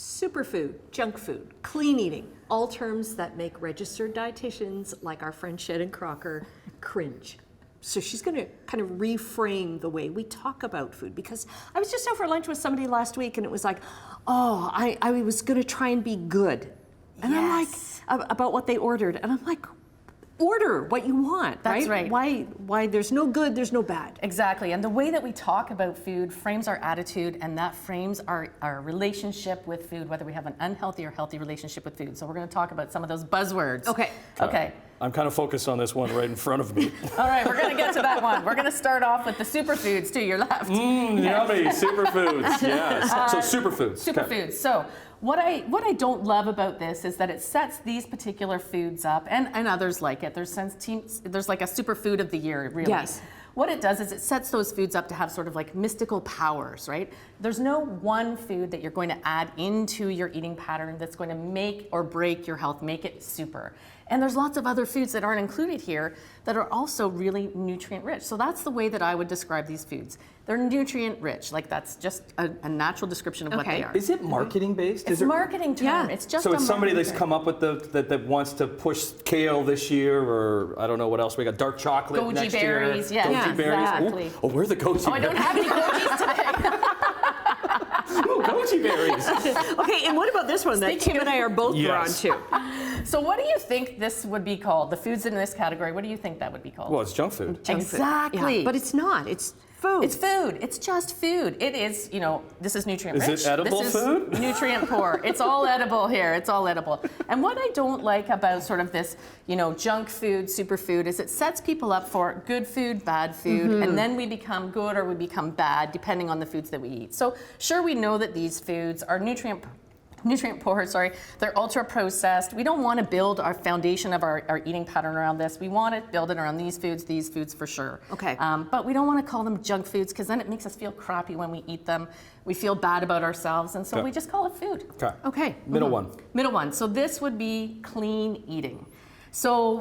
Superfood, junk food, clean eating, all terms that make registered dietitians like our friend Shannon Crocker cringe. So she's going to kind of reframe the way we talk about food, because I was just out for lunch with somebody last week and it was like, oh, I was going to try and be good. And I'm like, about what they ordered. And I'm like, order what you want, That's right. Why there's no good, there's no bad. Exactly, and the way that we talk about food frames our attitude, and that frames our relationship with food, whether we have an unhealthy or healthy relationship with food. So we're going to talk about some of those buzzwords. Okay. I'm kind of focused on this one right in front of me. All right, we're going to get to that one. We're going to start off with the superfoods to your left. Yummy, superfoods, yes. So superfoods. Superfoods. Okay. So what I don't love about this is that it sets these particular foods up, and others like it. There's like a superfood of the year, really. Yes. What it does is it sets those foods up to have sort of like mystical powers, right? There's no one food that you're going to add into your eating pattern that's going to make or break your health, make it super. And there's lots of other foods that aren't included here that are also really nutrient rich. So that's the way that I would describe these foods. They're nutrient rich, like that's just a natural description of what they are. Is it marketing based? It's a marketing term. Yeah. It's just So it's somebody that's term. come up with that wants to push kale this year, or I don't know what else we got. Dark chocolate Goji next berries, year. yes, Goji berries. exactly. Ooh, oh, where are the goji berries? Oh, I don't have any gojis today. Ooh, goji berries. Okay, and what about this one that Kim and I are both drawn to? So what do you think this would be called? The foods in this category, what do you think that would be called? Well, it's junk food. Exactly. Yeah, but it's not. It's food. It's food. It's just food. It is, this is nutrient rich. Is it edible this is food? Nutrient poor. It's all edible here. It's all edible. And what I don't like about sort of this, junk food, superfood, is it sets people up for good food, bad food, and then we become good or we become bad depending on the foods that we eat. So sure, we know that these foods are nutrient poor, they're ultra processed. We don't want to build our foundation of our eating pattern around this. We want to build it around these foods for sure. Okay. But we don't want to call them junk foods, because then it makes us feel crappy when we eat them. We feel bad about ourselves, and so we just call it food. Okay. Middle one. Middle one. So this would be clean eating. So,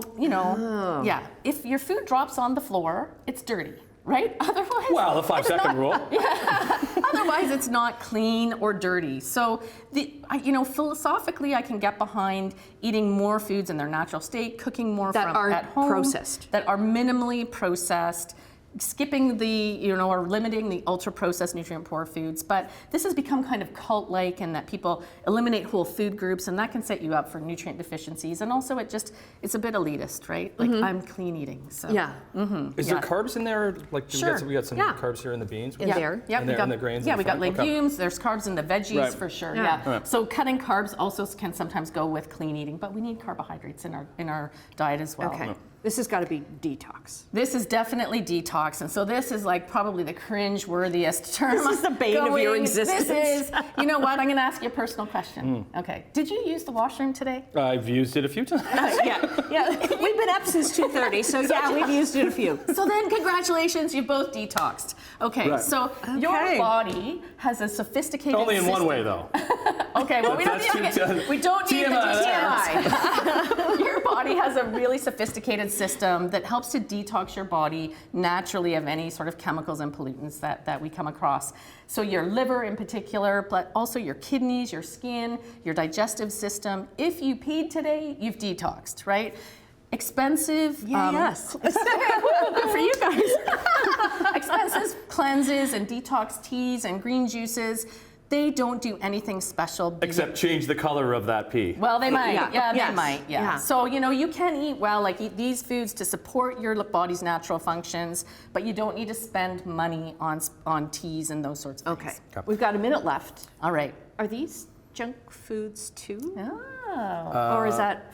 if your food drops on the floor, it's dirty. Right? Otherwise, Well, the 5-second rule. Otherwise, it's not clean or dirty. So, philosophically, I can get behind eating more foods in their natural state, cooking more That from aren't at home, processed. that are minimally processed, skipping the, or limiting the ultra-processed nutrient-poor foods. But this has become kind of cult-like, in that people eliminate whole food groups, and that can set you up for nutrient deficiencies. And also, it's a bit elitist, right? Like, I'm clean eating, so. Yeah. Is there carbs in there? Like, Sure. we got some Yeah. carbs here in the beans. In there. Yeah, in the grains. Yeah, in we the got front? Okay. legumes. There's carbs in the veggies Right. for sure. Yeah. Yeah. So cutting carbs also can sometimes go with clean eating, but we need carbohydrates in our diet as well. Okay. This has got to be detox. This is definitely detox, and so this is like probably the cringe-worthiest term. This is the bane of your existence. This is, you know what? I'm going to ask you a personal question. Okay. Did you use the washroom today? I've used it a few times. Yeah. We've been up since 2:30, so yeah, we've used it a few. So then, congratulations, you both detoxed. Okay, Right. so your body has a sophisticated Only in one system. way, though. Okay, well, we don't need the TMI. Your body has a really sophisticated system that helps to detox your body naturally of any sort of chemicals and pollutants that we come across. So your liver in particular, but also your kidneys, your skin, your digestive system. If you peed today, you've detoxed, right? Expensive. Yes. Good for you guys. Expensive cleanses and detox teas and green juices. They don't do anything special. Except change the color of that pee. Well, they might. Yeah. They Yes. might. Yeah. Yeah. So, you can eat well, like eat these foods to support your body's natural functions, but you don't need to spend money on teas and those sorts of Okay. things. We've got a minute left. All right. Are these junk foods too? Oh. Or is that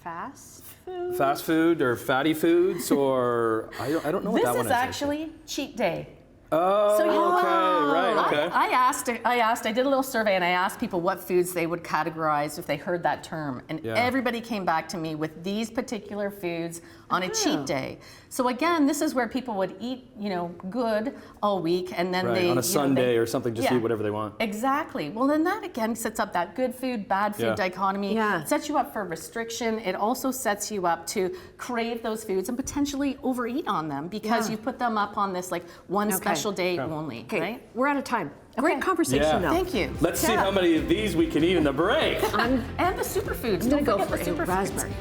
fast food? Fast food or fatty foods, or I don't know what This that one is is. actually cheat day. Oh, So you- okay, right, okay. I did a little survey and I asked people what foods they would categorize if they heard that term. And Yeah. everybody came back to me with these particular foods on a cheat day. So again, this is where people would eat, good all week, and then Right, they on a Sunday they- or something, just Yeah. eat whatever they want. Exactly. Well, then that again sets up that good food, bad food Yeah. dichotomy. Yeah. It sets you up for restriction. It also sets you up to crave those foods and potentially overeat on them because Yeah. you put them up on this like one Okay. special day only, Okay, right? we're out of time. Great Okay. conversation Yeah. though. Thank you. Let's see how many of these we can eat in the break. And the superfoods. I'm gonna Don't go forget for the a superfoods. raspberry.